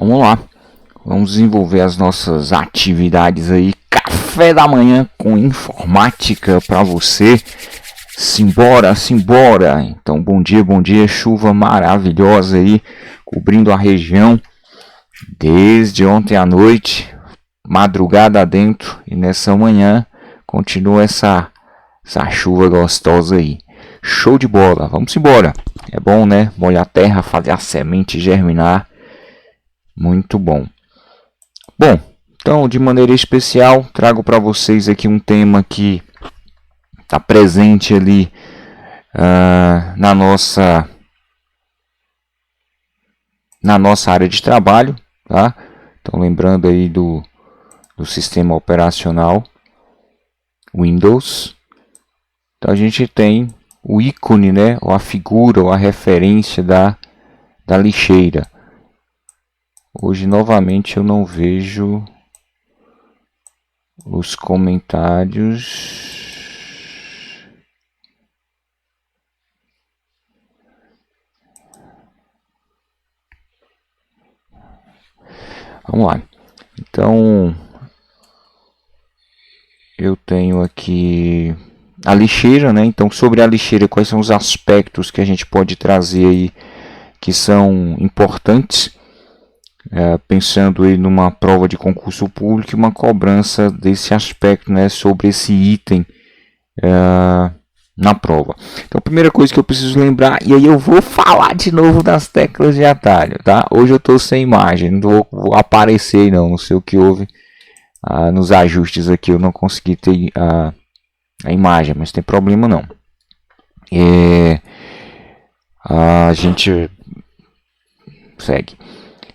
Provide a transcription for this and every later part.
Vamos lá, vamos desenvolver as nossas atividades aí. Café da manhã com informática para você. Simbora, simbora. Então, bom dia, chuva maravilhosa aí, cobrindo a região desde ontem à noite, madrugada adentro, e nessa manhã continua essa chuva gostosa aí. Show de bola, vamos embora. É bom, né? Molhar a terra, fazer a semente germinar. Muito bom. Bom, então, de maneira especial, trago para vocês aqui um tema que está presente ali na nossa área de trabalho, tá? Então, lembrando aí do sistema operacional Windows. Então, a gente tem o ícone, né? Ou a figura, ou a referência da lixeira. Hoje, novamente, eu não vejo os comentários. Vamos lá. Então, eu tenho aqui a lixeira, né? Então, sobre a lixeira, quais são os aspectos que a gente pode trazer aí que são importantes? Pensando aí numa prova de concurso público e uma cobrança desse aspecto, né, sobre esse item na prova. Então, a primeira coisa que eu preciso lembrar, e aí eu vou falar de novo das teclas de atalho, tá? Hoje eu estou sem imagem, não vou aparecer não sei o que houve nos ajustes aqui, eu não consegui ter a imagem, mas tem problema não. A gente segue.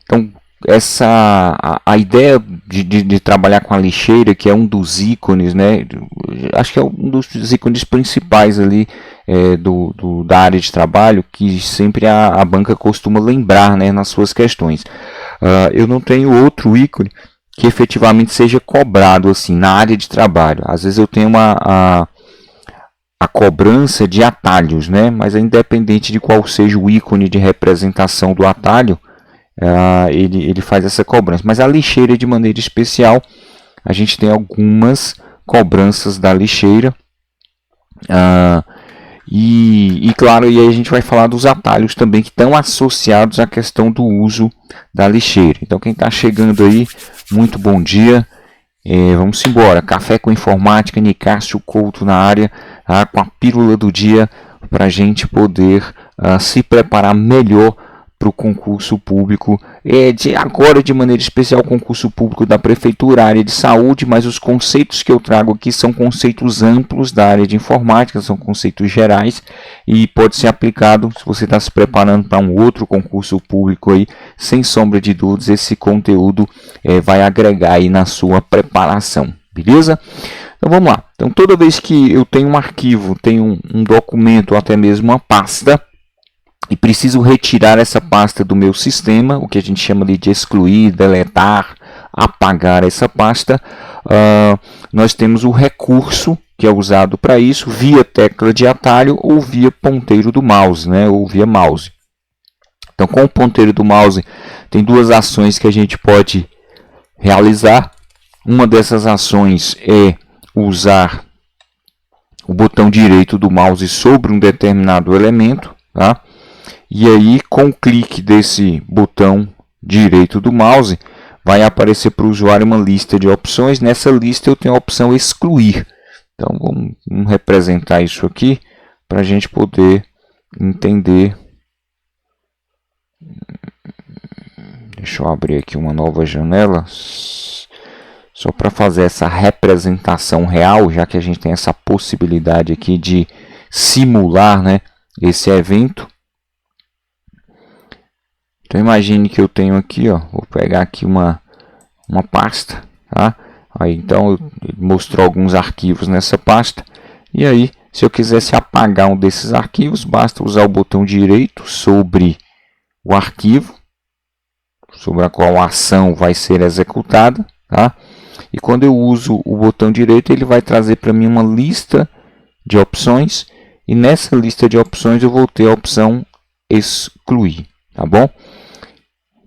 Então, a ideia de trabalhar com a lixeira, que é um dos ícones, né? Acho que é um dos ícones principais ali da área de trabalho, que sempre a banca costuma lembrar, né, nas suas questões. Eu não tenho outro ícone que efetivamente seja cobrado assim na área de trabalho. Às vezes eu tenho a cobrança de atalhos, né? Mas independente de qual seja o ícone de representação do atalho, ele faz essa cobrança. Mas a lixeira, de maneira especial, a gente tem algumas cobranças da lixeira. E claro, e aí a gente vai falar dos atalhos também que estão associados à questão do uso da lixeira. Então, quem está chegando aí, muito bom dia. Vamos embora. Café com informática, Nicásio Couto na área, com a pílula do dia para a gente poder se preparar melhor para o concurso público, agora de maneira especial o concurso público da Prefeitura, área de saúde, mas os conceitos que eu trago aqui são conceitos amplos da área de informática, são conceitos gerais e pode ser aplicado se você está se preparando para um outro concurso público aí, sem sombra de dúvidas, esse conteúdo vai agregar aí na sua preparação, beleza? Então vamos lá. Então toda vez que eu tenho um arquivo, tenho um documento ou até mesmo uma pasta, e preciso retirar essa pasta do meu sistema, o que a gente chama de excluir, deletar, apagar essa pasta, nós temos o recurso que é usado para isso, via tecla de atalho ou via ponteiro do mouse, né, ou via mouse. Então, com o ponteiro do mouse, tem duas ações que a gente pode realizar. Uma dessas ações é usar o botão direito do mouse sobre um determinado elemento, tá? E aí, com o clique desse botão direito do mouse, vai aparecer para o usuário uma lista de opções. Nessa lista eu tenho a opção excluir. Então, vamos representar isso aqui para a gente poder entender. Deixa eu abrir aqui uma nova janela, só para fazer essa representação real, já que a gente tem essa possibilidade aqui de simular, né, esse evento. Então imagine que eu tenho aqui, vou pegar aqui uma pasta, tá? Aí então ele mostrou alguns arquivos nessa pasta. E aí, se eu quisesse apagar um desses arquivos, basta usar o botão direito sobre o arquivo, sobre a qual a ação vai ser executada, tá? E quando eu uso o botão direito, ele vai trazer para mim uma lista de opções. E nessa lista de opções eu vou ter a opção excluir, tá bom?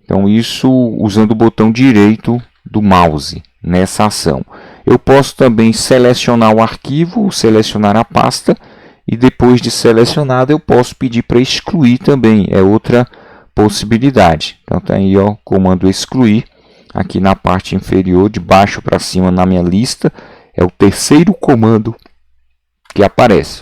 Então isso usando o botão direito do mouse nessa ação. Eu posso também selecionar o arquivo, selecionar a pasta e depois de selecionado eu posso pedir para excluir também, é outra possibilidade. Então tá aí o comando excluir, aqui na parte inferior, de baixo para cima na minha lista, é o terceiro comando que aparece.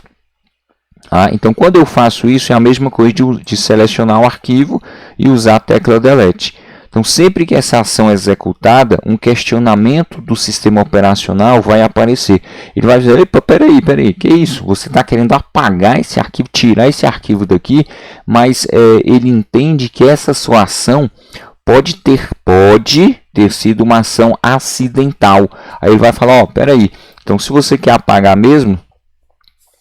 Então quando eu faço isso é a mesma coisa de selecionar o arquivo e usar a tecla delete. Então sempre que essa ação é executada, um questionamento do sistema operacional vai aparecer. Ele vai dizer, epa, peraí, que isso? Você está querendo apagar esse arquivo, tirar esse arquivo daqui, mas ele entende que essa sua ação pode ter sido uma ação acidental. Aí ele vai falar, peraí, então se você quer apagar mesmo,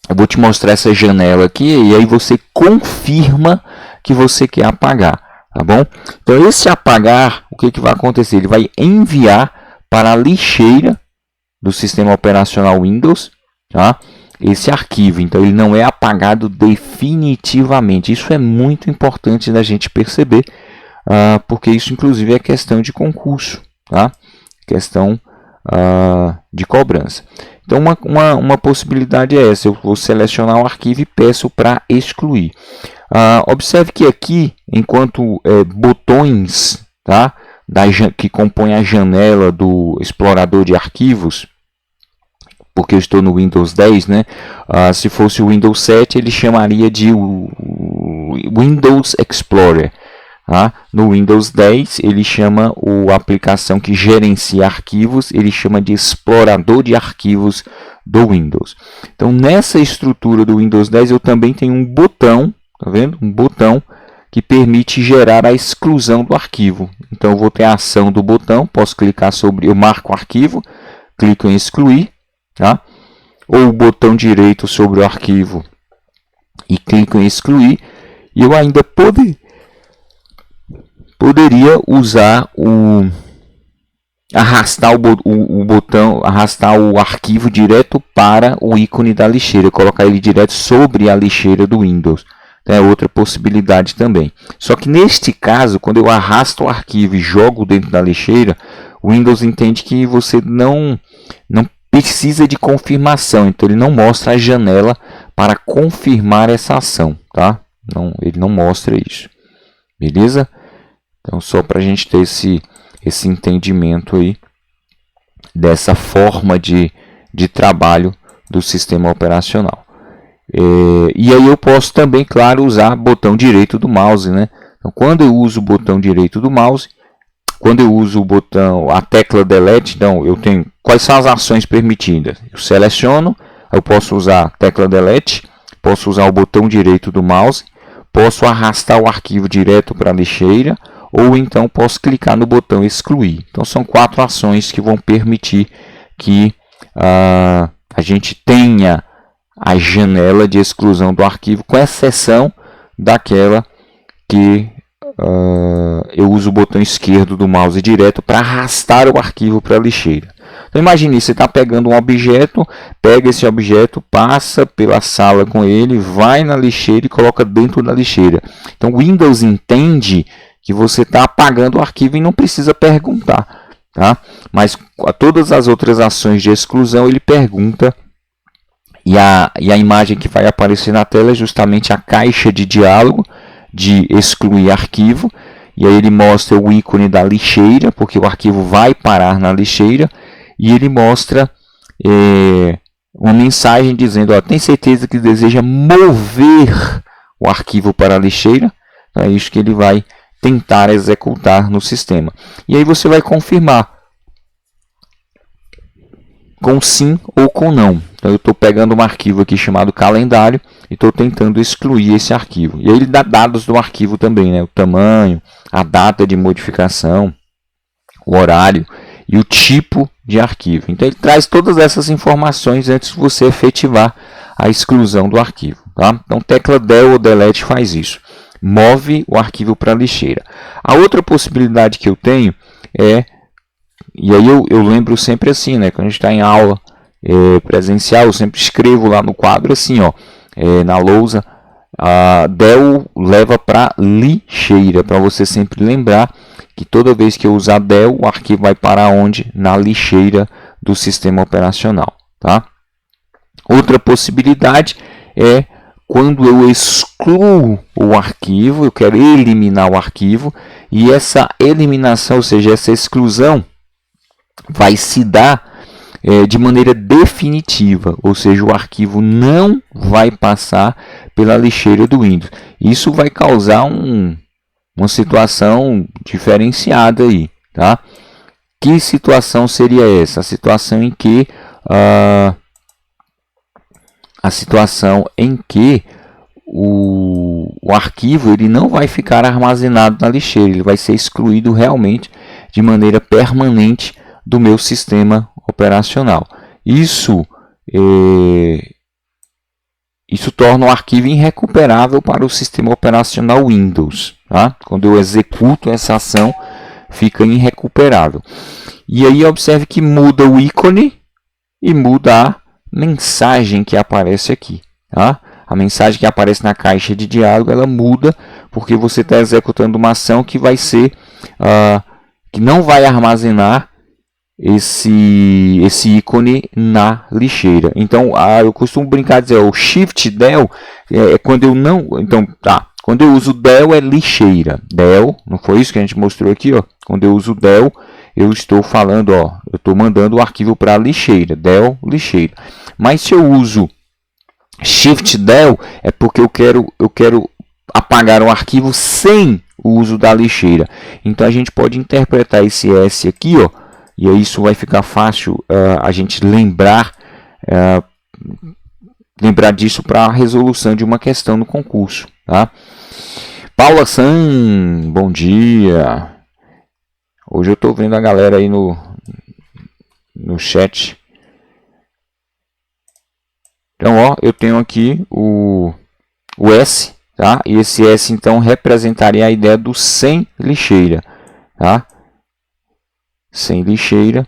eu vou te mostrar essa janela aqui e aí você confirma que você quer apagar, tá bom? Então esse apagar, o que vai acontecer? Ele vai enviar para a lixeira do sistema operacional Windows, tá? Esse arquivo, então ele não é apagado definitivamente. Isso é muito importante da gente perceber, porque isso inclusive é questão de concurso, tá? Questão de cobrança. Então uma possibilidade é essa, eu vou selecionar o arquivo e peço para excluir. Observe que aqui, enquanto botões, tá, que compõem a janela do explorador de arquivos, porque eu estou no Windows 10, né? Se fosse o Windows 7, ele chamaria de Windows Explorer. No Windows 10, ele chama a aplicação que gerencia arquivos, ele chama de explorador de arquivos do Windows. Então, nessa estrutura do Windows 10, eu também tenho um botão, tá vendo? Um botão que permite gerar a exclusão do arquivo. Então, eu vou ter a ação do botão, posso clicar sobre, eu marco o arquivo, clico em excluir, tá? Ou o botão direito sobre o arquivo e clico em excluir, e eu ainda poderia usar arrastar o botão, arrastar o arquivo direto para o ícone da lixeira, colocar ele direto sobre a lixeira do Windows. É outra possibilidade também. Só que neste caso, quando eu arrasto o arquivo e jogo dentro da lixeira, o Windows entende que você não precisa de confirmação, então ele não mostra a janela para confirmar essa ação, tá? Ele não mostra isso, beleza? Então, só para a gente ter esse entendimento aí dessa forma de trabalho do sistema operacional. E aí eu posso também, claro, usar o botão direito do mouse, né? Então, quando eu uso o botão direito do mouse, quando eu uso a tecla delete, então eu tenho quais são as ações permitidas. Eu seleciono, eu posso usar a tecla delete, posso usar o botão direito do mouse, posso arrastar o arquivo direto para a lixeira, ou então posso clicar no botão excluir. Então são 4 ações que vão permitir que a gente tenha a janela de exclusão do arquivo, com exceção daquela que eu uso o botão esquerdo do mouse direto para arrastar o arquivo para a lixeira. Então imagine, você está pegando um objeto, pega esse objeto, passa pela sala com ele, vai na lixeira e coloca dentro da lixeira. Então o Windows entende que você está apagando o arquivo e não precisa perguntar, tá? Mas a todas as outras ações de exclusão ele pergunta, e a imagem que vai aparecer na tela é justamente a caixa de diálogo de excluir arquivo, e aí ele mostra o ícone da lixeira, porque o arquivo vai parar na lixeira, e ele mostra uma mensagem dizendo, tem certeza que deseja mover o arquivo para a lixeira? Então é isso que ele vai tentar executar no sistema. E aí você vai confirmar com sim ou com não. Então eu estou pegando um arquivo aqui chamado calendário e estou tentando excluir esse arquivo. E aí ele dá dados do arquivo também, né? O tamanho, a data de modificação, o horário e o tipo de arquivo. Então ele traz todas essas informações antes de você efetivar a exclusão do arquivo, tá? Então tecla del ou delete faz isso. Move o arquivo para a lixeira. A outra possibilidade que eu tenho e aí eu lembro sempre assim, né? Quando a gente está em aula presencial, eu sempre escrevo lá no quadro assim, na lousa, del leva para lixeira, para você sempre lembrar que toda vez que eu usar del, o arquivo vai parar onde? Na lixeira do sistema operacional. Tá? Outra possibilidade é quando eu excluo o arquivo, eu quero eliminar o arquivo, e essa eliminação, ou seja, essa exclusão, vai se dar de maneira definitiva, ou seja, o arquivo não vai passar pela lixeira do Windows. Isso vai causar uma situação diferenciada aí, tá? Que situação seria essa? A situação em que o arquivo ele não vai ficar armazenado na lixeira, ele vai ser excluído realmente de maneira permanente do meu sistema operacional. Isso torna o arquivo irrecuperável para o sistema operacional Windows. Tá? Quando eu executo essa ação, fica irrecuperável. E aí observe que muda o ícone e muda a mensagem que aparece aqui. Tá? A mensagem que aparece na caixa de diálogo, ela muda porque você está executando uma ação que vai ser que não vai armazenar esse ícone na lixeira. Então, eu costumo brincar dizer, o Shift Del é quando eu não, então, tá, quando eu uso Del é lixeira. Del, não foi isso que a gente mostrou aqui, ó. Quando eu uso Del, eu estou falando, ó, eu estou mandando o arquivo para a lixeira, Del lixeira. Mas se eu uso Shift Del é porque eu quero apagar o arquivo sem o uso da lixeira. Então a gente pode interpretar esse S aqui, ó, e aí isso vai ficar fácil a gente lembrar disso para a resolução de uma questão no concurso. Tá? Paula San, bom dia. Hoje eu estou vendo a galera aí no chat. Então, ó, eu tenho aqui o S, tá? E esse S então representaria a ideia do sem lixeira, tá? Sem lixeira.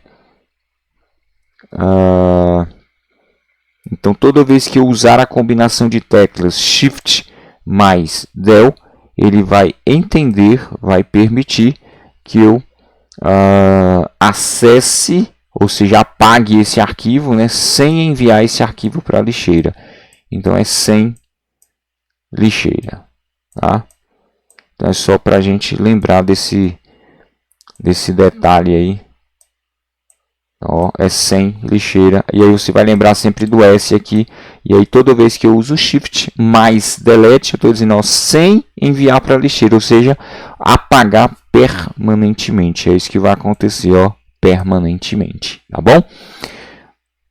Então, toda vez que eu usar a combinação de teclas Shift mais Del, ele vai entender, vai permitir que eu acesse, ou seja, apague esse arquivo, né, sem enviar esse arquivo para a lixeira. Então, é sem lixeira. Tá? Então, é só para a gente lembrar desse detalhe aí. Ó, é sem lixeira. E aí você vai lembrar sempre do S aqui. E aí toda vez que eu uso Shift mais Delete, eu estou dizendo, ó, sem enviar para a lixeira. Ou seja, apagar permanentemente. É isso que vai acontecer, ó, permanentemente. Tá bom?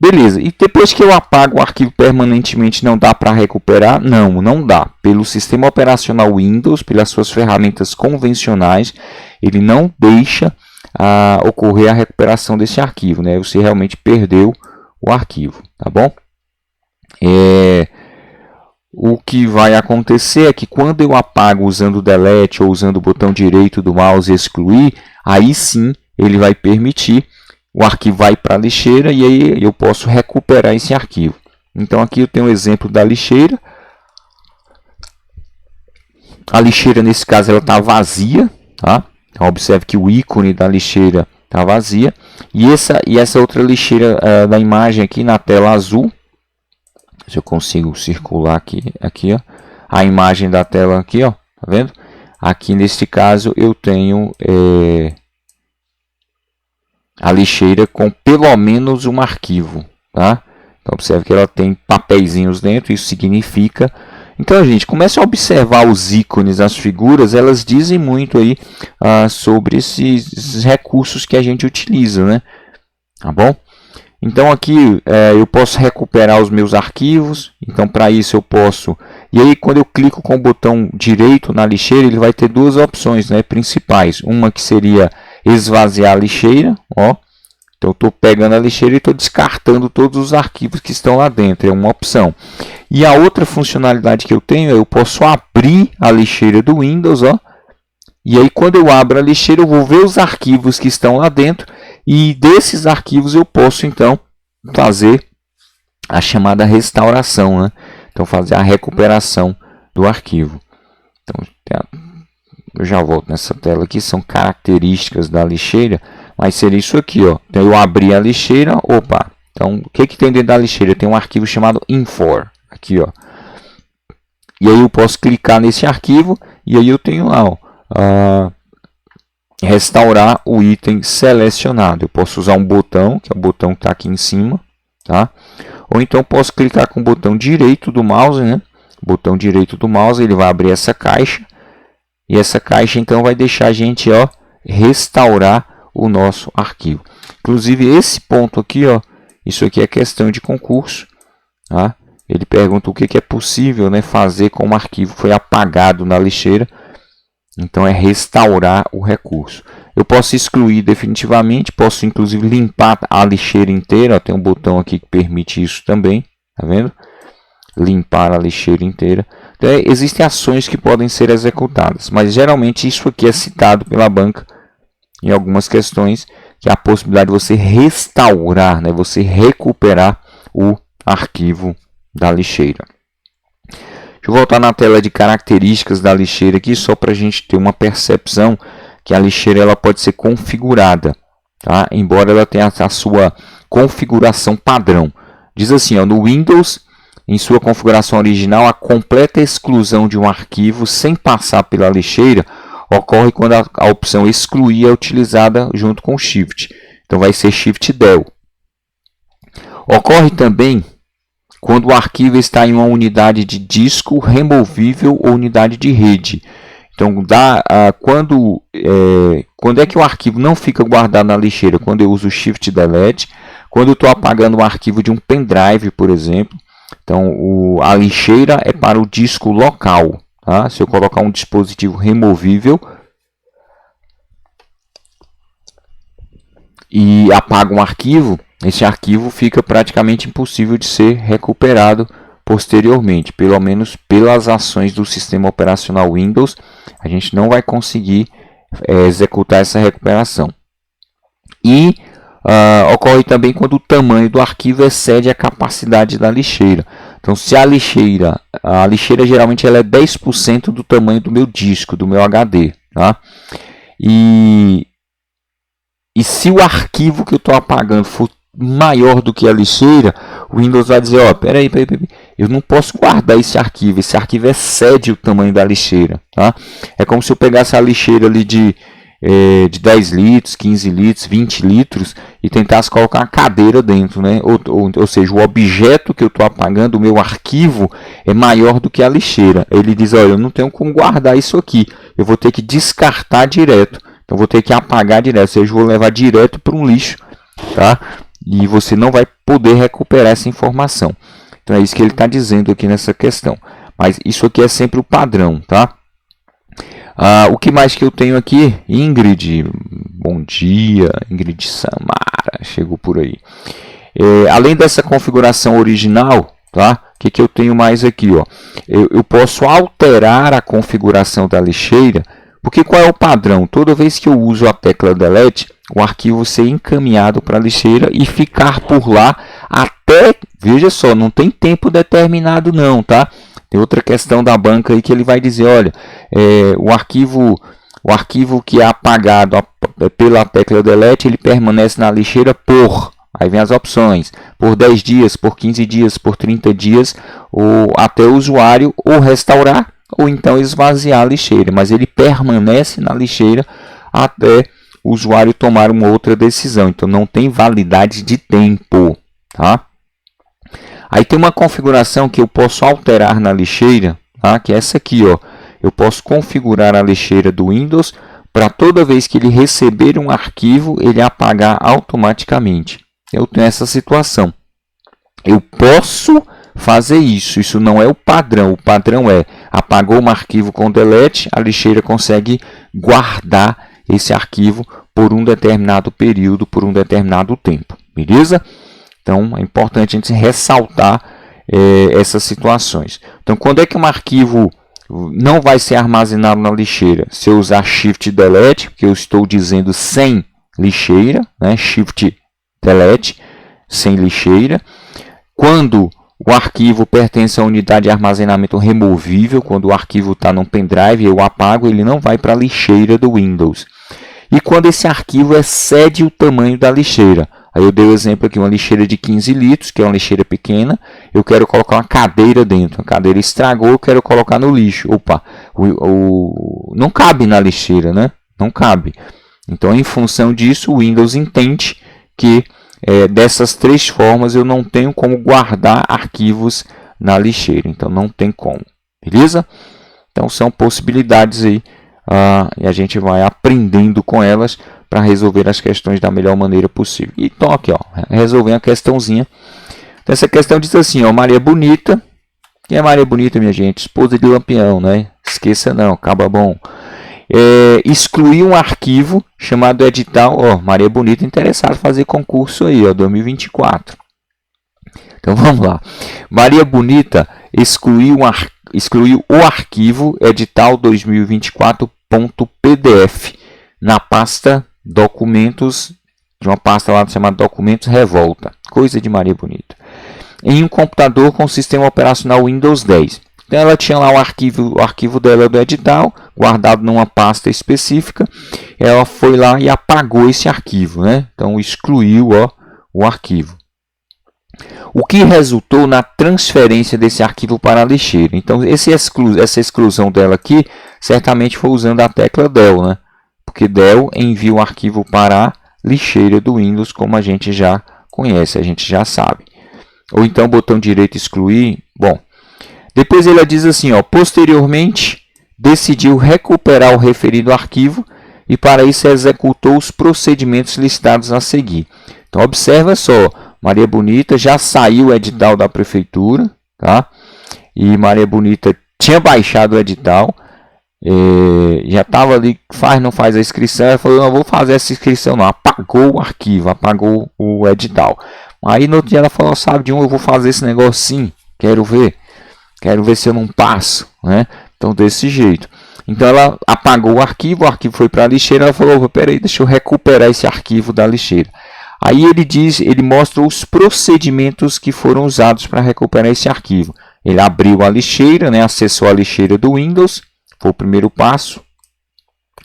Beleza. E depois que eu apago o arquivo permanentemente, não dá para recuperar? Não, não dá. Pelo sistema operacional Windows, pelas suas ferramentas convencionais, ele não deixa ocorrer a recuperação desse arquivo, né? Você realmente perdeu o arquivo, tá bom? O que vai acontecer é que quando eu apago usando o Delete ou usando o botão direito do mouse e excluir, aí sim ele vai permitir, o arquivo vai para a lixeira e aí eu posso recuperar esse arquivo. Então aqui eu tenho um exemplo da lixeira. A lixeira nesse caso ela está vazia, tá? Então, observe que o ícone da lixeira está vazia. E essa outra lixeira da imagem aqui na tela azul. Se eu consigo circular aqui, ó, a imagem da tela aqui, ó, tá vendo? Aqui neste caso eu tenho a lixeira com pelo menos um arquivo, tá? Então observe que ela tem papeizinhos dentro, isso significa. Então, gente, comece a observar os ícones, as figuras, elas dizem muito aí sobre esses recursos que a gente utiliza, né? Tá bom? Então, aqui eu posso recuperar os meus arquivos. Então, para isso eu posso... E aí, quando eu clico com o botão direito na lixeira, ele vai ter duas opções, né, principais. Uma que seria esvaziar a lixeira, ó. Então, eu estou pegando a lixeira e estou descartando todos os arquivos que estão lá dentro. É uma opção. E a outra funcionalidade que eu tenho é eu posso abrir a lixeira do Windows, ó. E aí, quando eu abro a lixeira, eu vou ver os arquivos que estão lá dentro. E desses arquivos eu posso, então, fazer a chamada restauração, né? Então, fazer a recuperação do arquivo. Então, eu já volto nessa tela aqui, são características da lixeira, mas seria isso aqui, ó. Então eu abri a lixeira, opa. Então o que tem dentro da lixeira? Tem um arquivo chamado infor, aqui, ó. E aí eu posso clicar nesse arquivo e aí eu tenho lá, ó, restaurar o item selecionado. Eu posso usar um botão, que é o botão que está aqui em cima, tá? Ou então posso clicar com o botão direito do mouse, né? Botão direito do mouse, ele vai abrir essa caixa. E essa caixa então vai deixar a gente, ó, restaurar o nosso arquivo. Inclusive esse ponto aqui, ó, isso aqui é questão de concurso, tá? Ele pergunta o que é possível, né, fazer com o arquivo que foi apagado na lixeira. Então é restaurar o recurso. Eu posso excluir definitivamente, posso inclusive limpar a lixeira inteira. Ó, tem um botão aqui que permite isso também, tá vendo? Limpar a lixeira inteira. Então, existem ações que podem ser executadas, mas geralmente isso aqui é citado pela banca em algumas questões, que é a possibilidade de você restaurar, né, você recuperar o arquivo da lixeira. Deixa eu voltar na tela de características da lixeira aqui, só para a gente ter uma percepção que a lixeira ela pode ser configurada, tá? Embora ela tenha a sua configuração padrão. Diz assim, ó, no Windows, em sua configuração original, a completa exclusão de um arquivo sem passar pela lixeira ocorre quando a opção excluir é utilizada junto com o Shift. Então vai ser Shift Del. Ocorre também quando o arquivo está em uma unidade de disco removível ou unidade de rede. Então, quando é que o arquivo não fica guardado na lixeira? Quando eu uso o Shift Delete, quando eu estou apagando um arquivo de um pendrive, por exemplo. Então, a lixeira é para o disco local. Tá? Se eu colocar um dispositivo removível e apago um arquivo, esse arquivo fica praticamente impossível de ser recuperado posteriormente. Pelo menos pelas ações do sistema operacional Windows, a gente não vai conseguir executar essa recuperação. E ocorre também quando o tamanho do arquivo excede a capacidade da lixeira. Então, se a lixeira geralmente ela é 10% do tamanho do meu disco, do meu HD. Tá? E se o arquivo que eu estou apagando for maior do que a lixeira, o Windows vai dizer, ó, peraí, eu não posso guardar esse arquivo excede o tamanho da lixeira. Tá? É como se eu pegasse a lixeira ali de 10 litros, 15 litros, 20 litros e tentasse colocar uma cadeira dentro, né? Ou seja, o objeto que eu estou apagando, o meu arquivo, é maior do que a lixeira. Ele diz, olha, eu não tenho como guardar isso aqui, eu vou ter que descartar direto, então vou ter que apagar direto, ou seja, eu vou levar direto para um lixo, tá? E você não vai poder recuperar essa informação. Então é isso que ele está dizendo aqui nessa questão. Mas isso aqui é sempre o padrão, tá? O que mais que eu tenho aqui? Ingrid, bom dia, Ingrid Samara, chegou por aí. Além dessa configuração original, tá? O que eu tenho mais aqui? Ó? Eu posso alterar a configuração da lixeira, porque qual é o padrão? Toda vez que eu uso a tecla Delete, o arquivo ser encaminhado para a lixeira e ficar por lá até, veja só, não tem tempo determinado não, tá? Tem outra questão da banca aí que ele vai dizer, olha, o arquivo que é apagado pela tecla Delete, ele permanece na lixeira por, aí vem as opções, por 10 dias, por 15 dias, por 30 dias, ou até o usuário ou restaurar, ou então esvaziar a lixeira, mas ele permanece na lixeira até o usuário tomar uma outra decisão, então não tem validade de tempo, tá? Aí tem uma configuração que eu posso alterar na lixeira, tá? Que é essa aqui, ó. Eu posso configurar a lixeira do Windows para toda vez que ele receber um arquivo, ele apagar automaticamente. Eu tenho essa situação. Eu posso fazer isso, isso não é o padrão. O padrão é, apagou um arquivo com delete, a lixeira consegue guardar esse arquivo por um determinado período, por um determinado tempo. Beleza? Então, é importante a gente ressaltar essas situações. Então, quando é que um arquivo não vai ser armazenado na lixeira? Se eu usar Shift Delete, que eu estou dizendo sem lixeira, né? Shift Delete, sem lixeira. Quando O arquivo pertence à unidade de armazenamento removível. Quando o arquivo está num pendrive, eu apago, ele não vai para a lixeira do Windows. E quando esse arquivo excede o tamanho da lixeira. Aí eu dei o exemplo aqui, uma lixeira de 15 litros, que é uma lixeira pequena. Eu quero colocar uma cadeira dentro. A cadeira estragou, eu quero colocar no lixo. Opa, não cabe na lixeira, né? Não cabe. Então, em função disso, o Windows entende que dessas 3 formas eu não tenho como guardar arquivos na lixeira. Então, não tem como. Beleza? Então, são possibilidades aí. E a gente vai aprendendo com elas para resolver as questões da melhor maneira possível. Então, aqui, ó, resolver a questãozinha. Então, essa questão diz assim, ó, Maria Bonita. Quem é Maria Bonita, minha gente? Esposa de Lampião, né? Esqueça não, acaba bom. Excluir um arquivo chamado edital. Ó, Maria Bonita interessada em fazer concurso aí, ó, 2024. Então, vamos lá. Maria Bonita excluiu o arquivo edital 2024.pdf na pasta documentos, de uma pasta lá chamada Documentos Revolta, coisa de Maria Bonita, em um computador com sistema operacional Windows 10. Então ela tinha lá o arquivo dela do edital, guardado numa pasta específica. Ela foi lá e apagou esse arquivo, né? Então excluiu, ó, o arquivo. O que resultou na transferência desse arquivo para a lixeira. Então essa exclusão dela aqui certamente foi usando a tecla del, né? Porque del envia o arquivo para a lixeira do Windows, como a gente já conhece, a gente já sabe. Ou então botão direito excluir. Bom, depois ela diz assim, ó, posteriormente decidiu recuperar o referido arquivo e para isso executou os procedimentos listados a seguir. Então observa só, Maria Bonita já saiu o edital da prefeitura, tá? E Maria Bonita tinha baixado o edital. Já estava ali, não faz a inscrição. Ela falou, não vou fazer essa inscrição não, apagou o arquivo, apagou o edital. Aí no outro dia ela falou, sabe de eu vou fazer esse negócio sim, quero ver se eu não passo, né? Então desse jeito. Então ela apagou o arquivo foi para a lixeira. Ela falou, peraí, deixa eu recuperar esse arquivo da lixeira. Aí ele mostra os procedimentos que foram usados para recuperar esse arquivo. Ele abriu a lixeira, né? Acessou a lixeira do Windows. Foi o primeiro passo.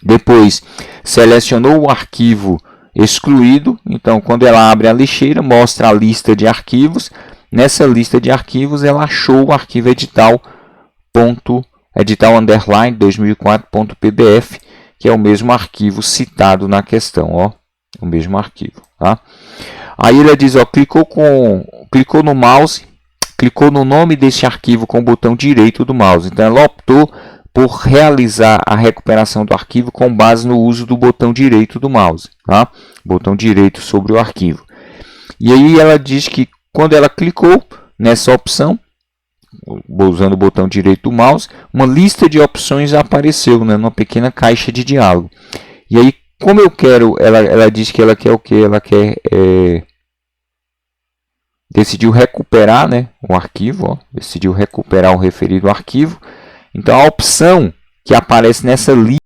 Depois, selecionou o arquivo excluído. Então, quando ela abre a lixeira, mostra a lista de arquivos. Nessa lista de arquivos, ela achou o arquivo edital 2004.pdf, que é o mesmo arquivo citado na questão. Ó, o mesmo arquivo. Tá? Aí ela diz, ó, clicou no mouse, clicou no nome desse arquivo com o botão direito do mouse. Então, ela optou por realizar a recuperação do arquivo com base no uso do botão direito do mouse, tá? Botão direito sobre o arquivo. E aí ela diz que quando ela clicou nessa opção, usando o botão direito do mouse, uma lista de opções apareceu, né, numa pequena caixa de diálogo. E aí, como eu quero, ela diz que ela quer o que? Ela quer decidiu recuperar, né, o arquivo, ó, decidiu recuperar o referido arquivo. Então, a opção que aparece nessa lista